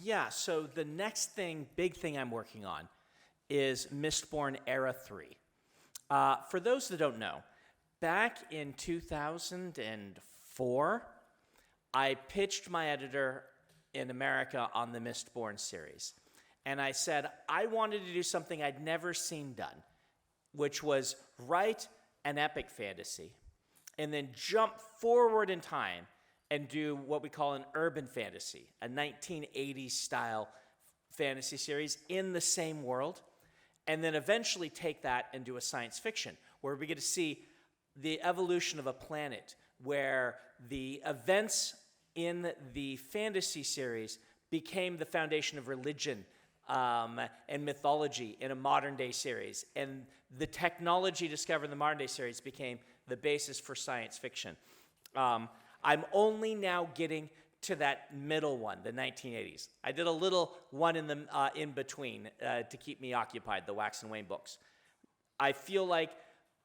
Yeah, so the next big thing I'm working on is Mistborn Era 3. For those that don't know, back in 2004, I pitched my editor in America on the Mistborn series. And I said I wanted to do something I'd never seen done, which was write an epic fantasy and then jump forward in time and do what we call an urban fantasy, a 1980s style fantasy series in the same world, and then eventually take that and do a science fiction, where we get to see the evolution of a planet where the events in the fantasy series became the foundation of religion and mythology in a modern day series, and the technology discovered in the modern day series became the basis for science fiction. I'm only now getting to that middle one, the 1980s. I did a little one in between to keep me occupied, the Wax and Wayne books. I feel like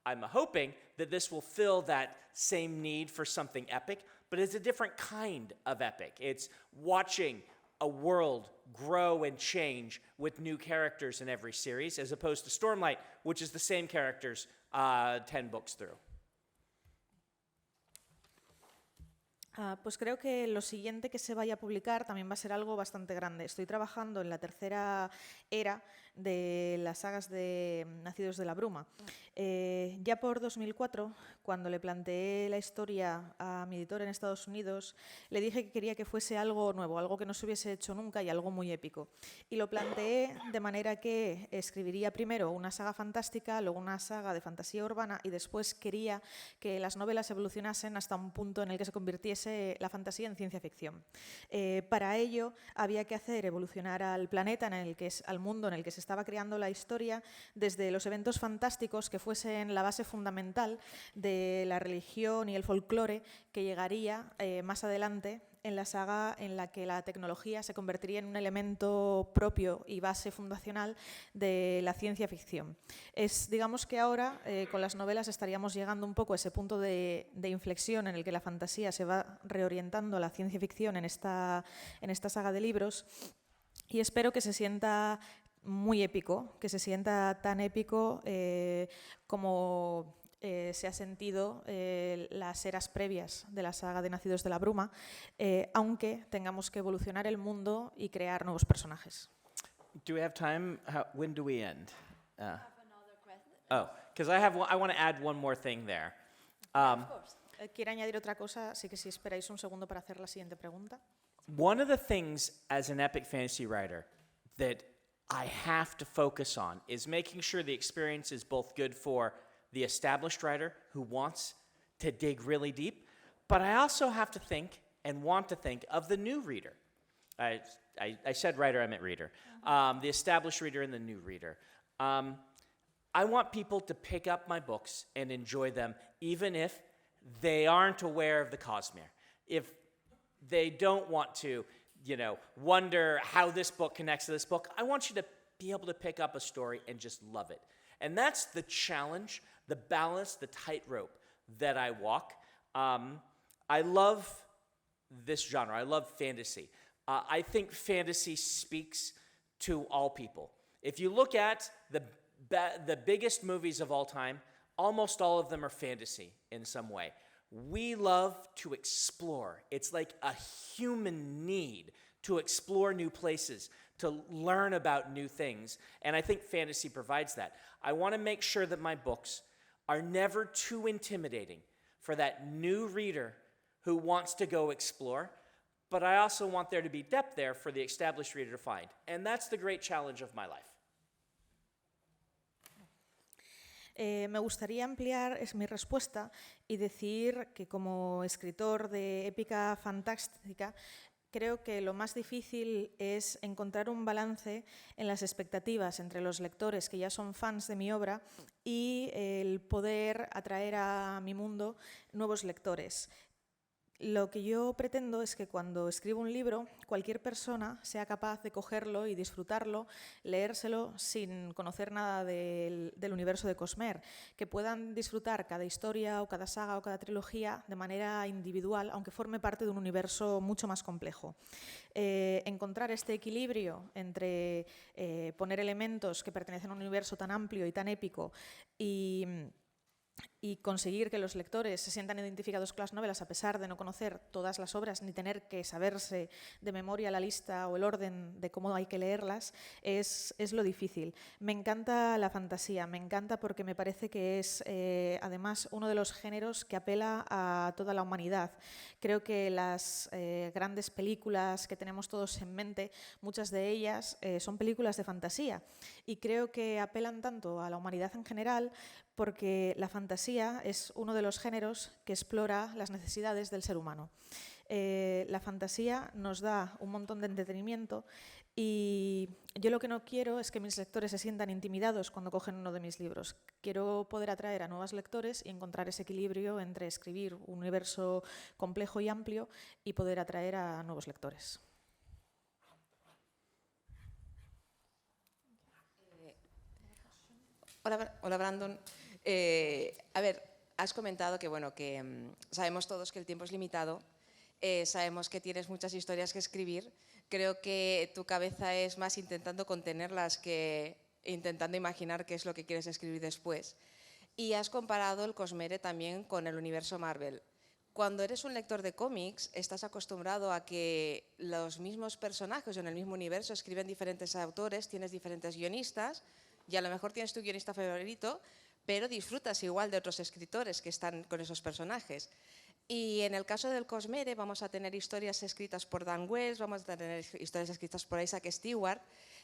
I'm hoping that this will fill that same need for something epic, but it's a different kind of epic. It's watching a world grow and change with new characters in every series, as opposed to Stormlight, which is the same characters 10 books through. Pues creo que lo siguiente que se vaya a publicar también va a ser algo bastante grande. Estoy trabajando en la tercera era de las sagas de Nacidos de la Bruma. Ya por 2004, cuando le planteé la historia a mi editor en Estados Unidos, le dije que quería que fuese algo nuevo, algo que no se hubiese hecho nunca y algo muy épico. Y lo planteé de manera que escribiría primero una saga fantástica, luego una saga de fantasía urbana y después quería que las novelas evolucionasen hasta un punto en el que se convirtiese la fantasía en ciencia ficción. Para ello había que hacer evolucionar al planeta, al mundo en el que se estaba creando la historia, desde los eventos fantásticos que fuesen la base fundamental de la religión y el folclore que llegaría más adelante en la saga en la que la tecnología se convertiría en un elemento propio y base fundacional de la ciencia ficción. Digamos que ahora con las novelas estaríamos llegando un poco a ese punto de inflexión en el que la fantasía se va reorientando a la ciencia ficción en esta saga de libros, y espero que se sienta muy épico, que se sienta tan épico como se ha sentido las eras previas de la saga de Nacidos de la Bruma, aunque tengamos que evolucionar el mundo y crear nuevos personajes. Do we have time? When do we end? Oh, because I want to add one more thing there. ¿Quiere añadir otra cosa? Así que si esperáis un segundo para hacer la siguiente pregunta. One of the things as an epic fantasy writer that I have to focus on is making sure the experience is both good for the established writer who wants to dig really deep, but I also have to think and want to think of the new reader. I said writer, I meant reader. The established reader and the new reader. I want people to pick up my books and enjoy them, even if they aren't aware of the Cosmere. If they don't want to, wonder how this book connects to this book, I want you to be able to pick up a story and just love it. And that's the challenge, the balance, the tightrope that I walk. I love this genre. I love fantasy. I think fantasy speaks to all people. If you look at the biggest movies of all time, almost all of them are fantasy in some way. We love to explore. It's like a human need to explore new places, to learn about new things, and I think fantasy provides that. I want to make sure that my books are never too intimidating for that new reader who wants to go explore, but I also want there to be depth there for the established reader to find, and that's the great challenge of my life. Me gustaría ampliar mi respuesta y decir que como escritor de épica fantástica, creo que lo más difícil es encontrar un balance en las expectativas entre los lectores que ya son fans de mi obra y el poder atraer a mi mundo nuevos lectores. Lo que yo pretendo es que cuando escribo un libro, cualquier persona sea capaz de cogerlo y disfrutarlo, leérselo sin conocer nada del universo de Cosmere, que puedan disfrutar cada historia o cada saga o cada trilogía de manera individual, aunque forme parte de un universo mucho más complejo. Encontrar este equilibrio entre poner elementos que pertenecen a un universo tan amplio y tan épico y conseguir que los lectores se sientan identificados con las novelas a pesar de no conocer todas las obras ni tener que saberse de memoria la lista o el orden de cómo hay que leerlas, es lo difícil. Me encanta la fantasía, me encanta porque me parece que es además uno de los géneros que apela a toda la humanidad. Creo que las grandes películas que tenemos todos en mente, muchas de ellas son películas de fantasía y creo que apelan tanto a la humanidad en general porque la fantasía es uno de los géneros que explora las necesidades del ser humano. La fantasía nos da un montón de entretenimiento y yo lo que no quiero es que mis lectores se sientan intimidados cuando cogen uno de mis libros. Quiero poder atraer a nuevos lectores y encontrar ese equilibrio entre escribir un universo complejo y amplio y poder atraer a nuevos lectores. Hola Brandon. A ver, has comentado que, sabemos todos que el tiempo es limitado, sabemos que tienes muchas historias que escribir. Creo que tu cabeza es más intentando contenerlas que intentando imaginar qué es lo que quieres escribir después. Y has comparado el Cosmere también con el universo Marvel. Cuando eres un lector de cómics, estás acostumbrado a que los mismos personajes en el mismo universo escriben diferentes autores, tienes diferentes guionistas y a lo mejor tienes tu guionista favorito, pero disfrutas igual de otros escritores que están con esos personajes. Y en el caso del Cosmere vamos a tener historias escritas por Dan Wells, vamos a tener historias escritas por Isaac Stewart,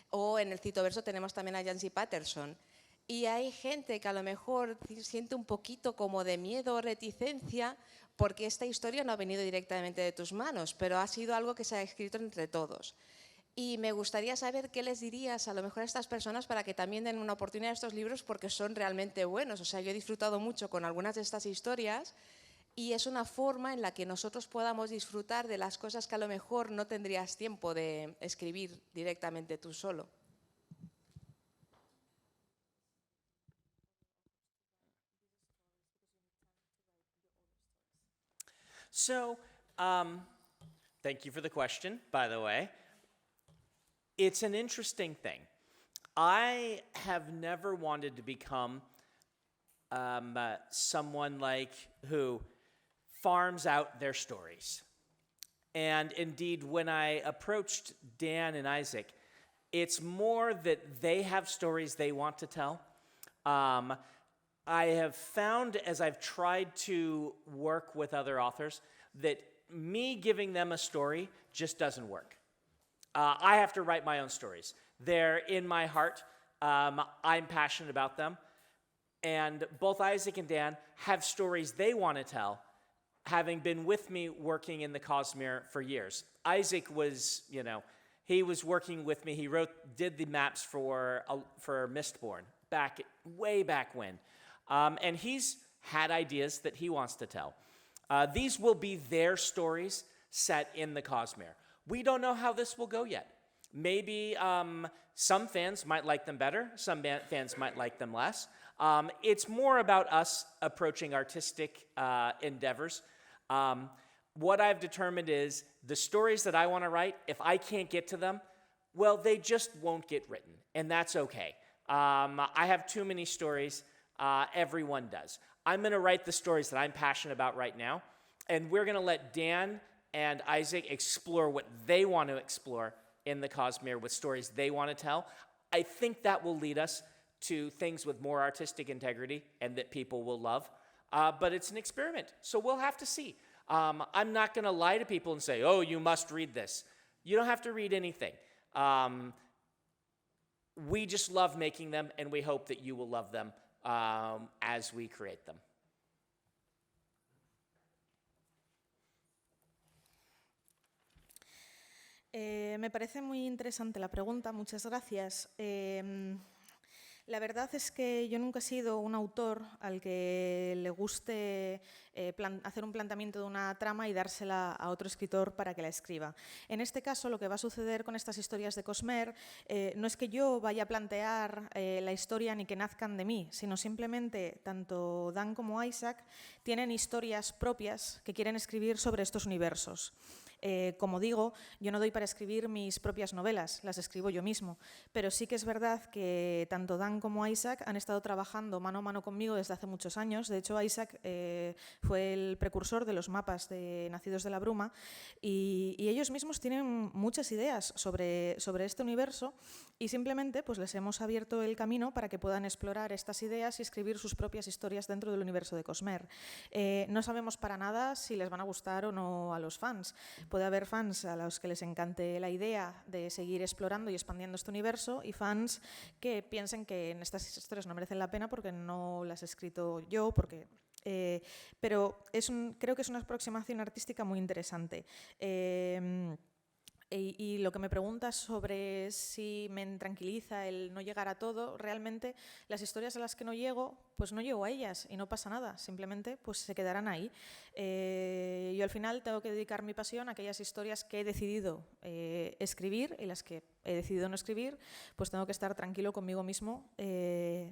o en el Citoverso tenemos también a Jansi Patterson. Y hay gente que a lo mejor siente un poquito como de miedo o reticencia porque esta historia no ha venido directamente de tus manos, pero ha sido algo que se ha escrito entre todos. Y me gustaría saber qué les dirías a lo mejor a estas personas para que también den una oportunidad a estos libros porque son realmente buenos. O sea, yo he disfrutado mucho con algunas de estas historias y es una forma en la que nosotros podamos disfrutar de las cosas que a lo mejor no tendrías tiempo de escribir directamente tú solo. So, thank you for the question, by the way. It's an interesting thing. I have never wanted to become someone like who farms out their stories. And indeed, when I approached Dan and Isaac, it's more that they have stories they want to tell. I have found, as I've tried to work with other authors, that me giving them a story just doesn't work. I have to write my own stories. They're in my heart. I'm passionate about them. And both Isaac and Dan have stories they want to tell, having been with me working in the Cosmere for years. Isaac was, he was working with me. He did the maps for Mistborn way back when. And he's had ideas that he wants to tell. These will be their stories set in the Cosmere. We don't know how this will go yet. Maybe some fans might like them better, some fans might like them less. It's more about us approaching artistic endeavors. What I've determined is the stories that I want to write, if I can't get to them, well, they just won't get written, and that's okay. I have too many stories. Everyone does. I'm going to write the stories that I'm passionate about right now, and we're going to let Dan and Isaac explore what they want to explore in the Cosmere with stories they want to tell. I think that will lead us to things with more artistic integrity and that people will love. But it's an experiment, so we'll have to see. I'm not going to lie to people and say, oh, you must read this. You don't have to read anything. We just love making them, and we hope that you will love them as we create them. Me parece muy interesante la pregunta, muchas gracias. La verdad es que yo nunca he sido un autor al que le guste hacer un planteamiento de una trama y dársela a otro escritor para que la escriba. En este caso, lo que va a suceder con estas historias de Cosmere no es que yo vaya a plantear la historia ni que nazcan de mí, sino simplemente tanto Dan como Isaac tienen historias propias que quieren escribir sobre estos universos. Como digo, yo no doy para escribir mis propias novelas, las escribo yo mismo, pero sí que es verdad que tanto Dan como Isaac han estado trabajando mano a mano conmigo desde hace muchos años. De hecho, Isaac fue el precursor de los mapas de Nacidos de la Bruma y ellos mismos tienen muchas ideas sobre este universo y simplemente pues, les hemos abierto el camino para que puedan explorar estas ideas y escribir sus propias historias dentro del universo de Cosmere. No sabemos para nada si les van a gustar o no a los fans. Puede haber fans a los que les encante la idea de seguir explorando y expandiendo este universo y fans que piensen que en estas historias no merecen la pena porque no las he escrito yo, pero creo que es una aproximación artística muy interesante. Y lo que me preguntas sobre si me tranquiliza el no llegar a todo, realmente las historias a las que no llego, pues no llego a ellas y no pasa nada, simplemente pues se quedarán ahí. Yo al final tengo que dedicar mi pasión a aquellas historias que he decidido escribir y las que he decidido no escribir, pues tengo que estar tranquilo conmigo mismo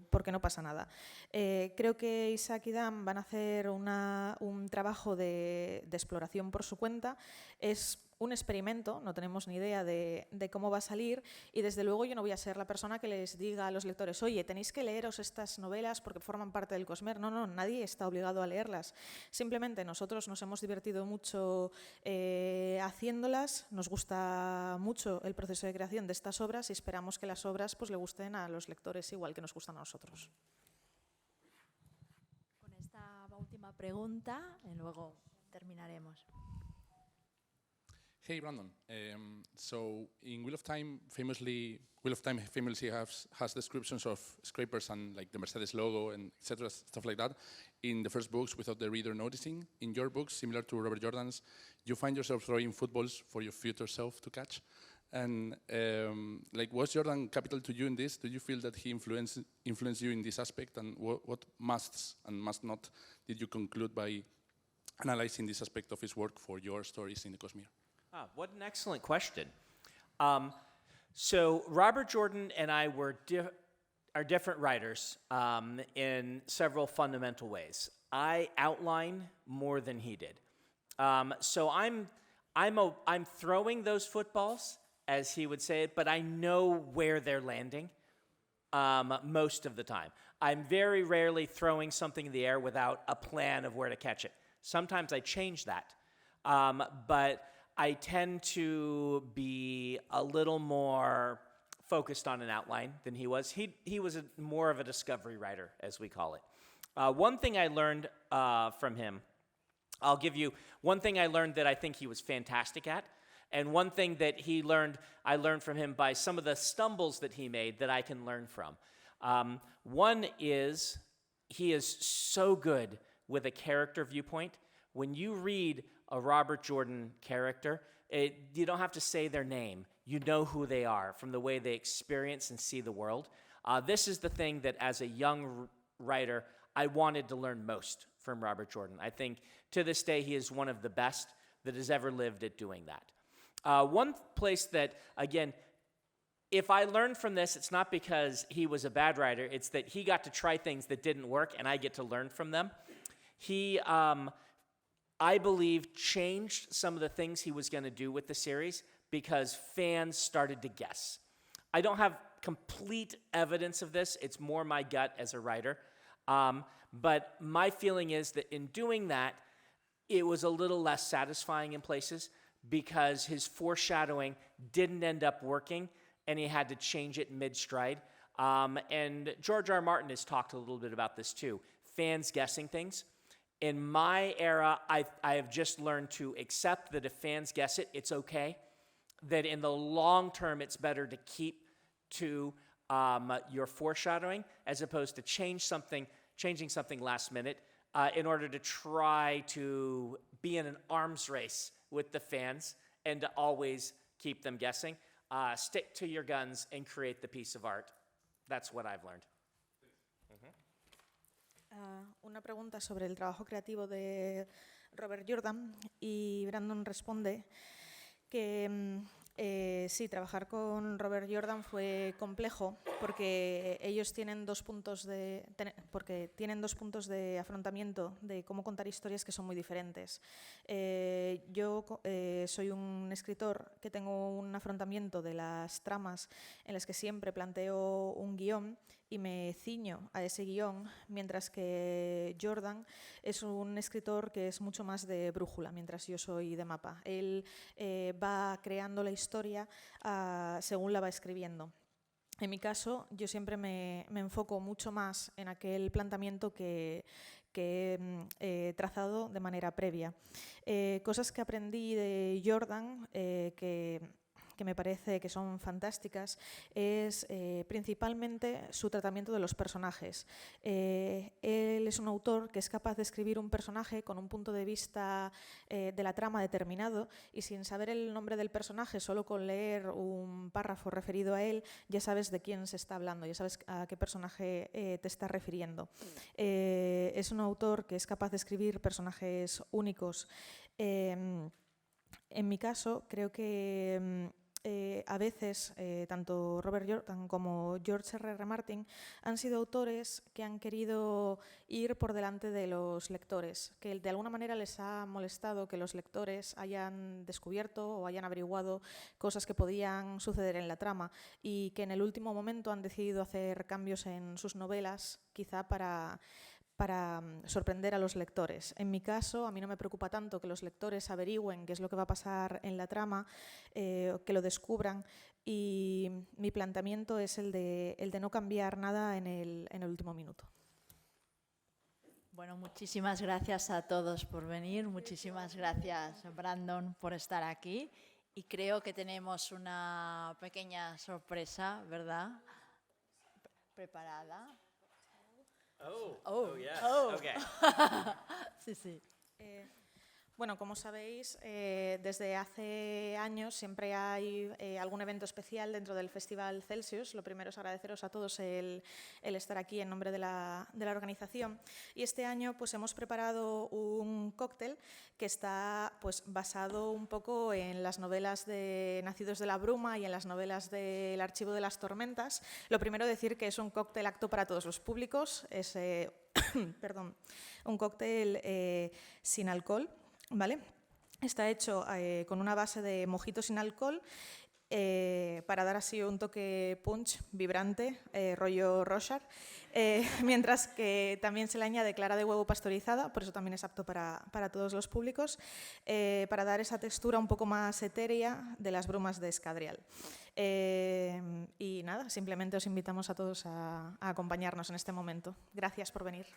porque no pasa nada. Creo que Isaac y Dan van a hacer un trabajo de exploración por su cuenta. Es un experimento, no tenemos ni idea de cómo va a salir y desde luego yo no voy a ser la persona que les diga a los lectores, oye, tenéis que leeros estas novelas porque forman parte del Cosmer. No, nadie está obligado a leerlas. Simplemente nosotros nos hemos divertido mucho haciéndolas, nos gusta mucho el proceso de creación de estas obras y esperamos que las obras pues, le gusten a los lectores igual que nos gustan a nosotros. Con esta última pregunta y luego terminaremos. Hey, Brandon. So in Wheel of Time famously has descriptions of scrapers and like the Mercedes logo and etc. stuff like that in the first books without the reader noticing. In your books, similar to Robert Jordan's, you find yourself throwing footballs for your future self to catch. And like, was Jordan capital to you in this? Do you feel that he influenced you in this aspect? And what musts and must not did you conclude by analyzing this aspect of his work for your stories in the Cosmere? What an excellent question. So Robert Jordan and I are different writers in several fundamental ways. I outline more than he did. So I'm throwing those footballs, as he would say it, but I know where they're landing most of the time. I'm very rarely throwing something in the air without a plan of where to catch it. Sometimes I change that, but I tend to be a little more focused on an outline than he was. He was more of a discovery writer, as we call it. One thing I learned from him, I'll give you one thing I learned that I think he was fantastic at, and one thing that I learned from him by some of the stumbles that he made that I can learn from. One is he is so good with a character viewpoint. When you read a Robert Jordan character, you don't have to say their name. You know who they are from the way they experience and see the world. This is the thing that as a young writer, I wanted to learn most from Robert Jordan. I think to this day, he is one of the best that has ever lived at doing that. One place that, again, if I learned from this, it's not because he was a bad writer, it's that he got to try things that didn't work and I get to learn from them. He, I believe, changed some of the things he was going to do with the series because fans started to guess. I don't have complete evidence of this. It's more my gut as a writer. But my feeling is that in doing that, it was a little less satisfying in places because his foreshadowing didn't end up working and he had to change it mid-stride. And George R. Martin has talked a little bit about this too. Fans guessing things. In my era, I have just learned to accept that if fans guess it, it's okay. That in the long term, it's better to keep to your foreshadowing as opposed to changing something last minute in order to try to be in an arms race with the fans and to always keep them guessing. Stick to your guns and create the piece of art. That's what I've learned. Una pregunta sobre el trabajo creativo de Robert Jordan y Brandon responde que sí, trabajar con Robert Jordan fue complejo porque ellos tienen dos puntos de afrontamiento de cómo contar historias que son muy diferentes. Yo soy un escritor que tengo un afrontamiento de las tramas en las que siempre planteo un guión y me ciño a ese guión, mientras que Jordan es un escritor que es mucho más de brújula, mientras yo soy de mapa. Él va creando la historia según la va escribiendo. En mi caso, yo siempre me enfoco mucho más en aquel planteamiento que he trazado de manera previa. Cosas que aprendí de Jordan que me parece que son fantásticas es principalmente su tratamiento de los personajes. Él es un autor que es capaz de escribir un personaje con un punto de vista de la trama determinado y sin saber el nombre del personaje, solo con leer un párrafo referido a él, ya sabes de quién se está hablando, ya sabes a qué personaje te está refiriendo. Es un autor que es capaz de escribir personajes únicos. En mi caso, creo que a veces tanto Robert Jordan como George R.R. Martin han sido autores que han querido ir por delante de los lectores, que de alguna manera les ha molestado que los lectores hayan descubierto o hayan averiguado cosas que podían suceder en la trama y que en el último momento han decidido hacer cambios en sus novelas, quizá para sorprender a los lectores. En mi caso, a mí no me preocupa tanto que los lectores averigüen qué es lo que va a pasar en la trama, que lo descubran, y mi planteamiento es el de no cambiar nada en el último minuto. Bueno, muchísimas gracias a todos por venir, muchísimas gracias Brandon por estar aquí y creo que tenemos una pequeña sorpresa, ¿verdad? ¿Preparada? Okay. Sí, sí. Bueno, como sabéis, desde hace años siempre hay algún evento especial dentro del Festival Celsius. Lo primero es agradeceros a todos el estar aquí en nombre de la organización. Y este año pues, hemos preparado un cóctel que está pues, basado un poco en las novelas de Nacidos de la Bruma y en las novelas del Archivo de las Tormentas. Lo primero decir que es un cóctel apto para todos los públicos. Es perdón, un cóctel sin alcohol. ¿Vale? Está hecho con una base de mojito sin alcohol para dar así un toque punch, vibrante, rollo Rorschach, mientras que también se le añade clara de huevo pasteurizada, por eso también es apto para todos los públicos, para dar esa textura un poco más etérea de las brumas de Escadrial. Y nada, simplemente os invitamos a todos a acompañarnos en este momento. Gracias por venir.